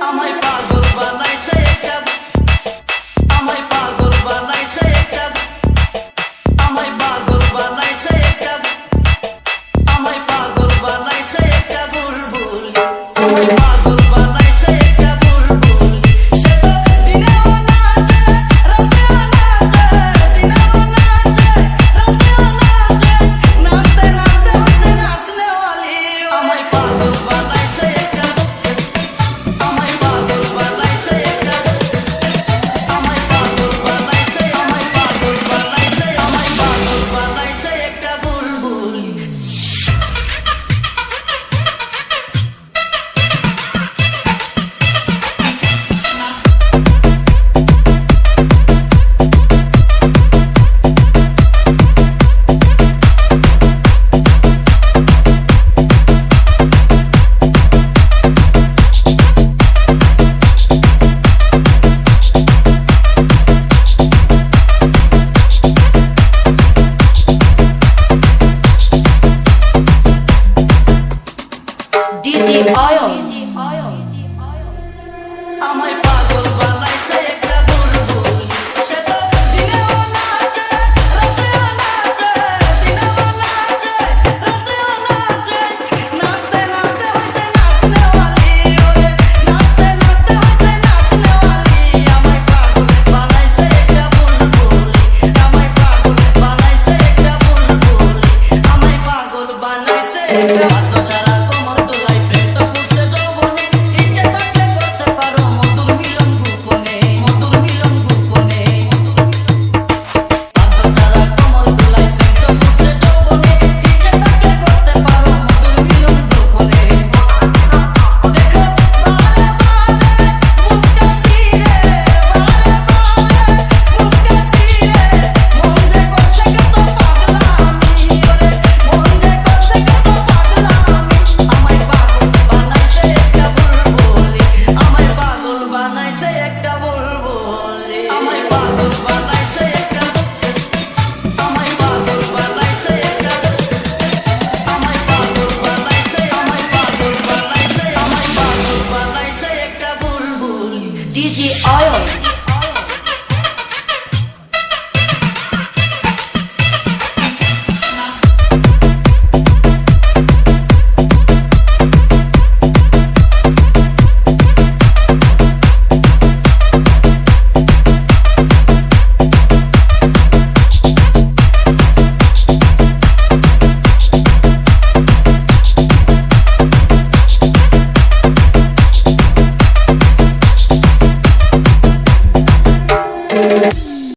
আমায় পাগল বানাইছে একটা, আমায় পাগল বানাইছে একটা, আমায় পাগল বানাইছে একটা, আমায় পাগল বানাইছে একটা বুলবুল, আমায় পাগল বানাইছে একটা বুলবুল। সে তো দিনেও নাচে রাতেও নাচে, দিনেও নাচে রাতেও নাচে, নাচতে নাচতে হইছে নাচনে ওয়ালি। আমায় পাগল বানাইছে একটা, আমায় পাগল বানাইছে একটা, আমায় পাগল বানাইছে, আমায় পাগল বানাইছে, আমায় পাগল বানাইছে একটা বুলবুল। DJ Oil. আমায় পাগল বানাইছে একটা বুলবুল। সে তো দিনেও নাচে রাতেও নাচে, দিনেও নাচে রাতেও নাচে, নাচতে নাচতে হইছে নাচনে ওয়ালি। ওরে নাচতে নাচতে হইছে নাচনে ওয়ালি। আমায় পাগল বানাইছে একটা বুলবুল, আমায় পাগল বানাইছে একটা বুলবুল, আমায় পাগল বানাইছে একটা। বাদ্য ছাড়া কোমর দোলাই প্রেম তো ফুটছে যৌবনে, ইচ্ছে থাকলে করতে পারো মধুর মিলন গোপনে, মধুর মিলন গোপনে। বাদ্য ছাড়া কোমর দোলাই প্রেম তো ফুটছে যৌবনে, ইচ্ছে থাকলে করতে পারো মধুর মিলন গোপনে। দেখো বারে বারে মুখটা ফিরে, বারে বারে মুখটা ফিরে, মন যে করছে কত পাগলামি। ওরে মন যে করছে কত পাগলামি। আমায় পাগল বানাইছে একটা বুলবুলি, আমায় পাগল বানাইছে একটা বুলবুলি, আমায় পাগল বানাইছে একটা, আমায় পাগল বানাইছে একটা, আমায় পাগল বানাইছে, আমায় পাগল বানাইছে, আমায় পাগল বানাইছে একটা বুলবুলি। DJ Oil.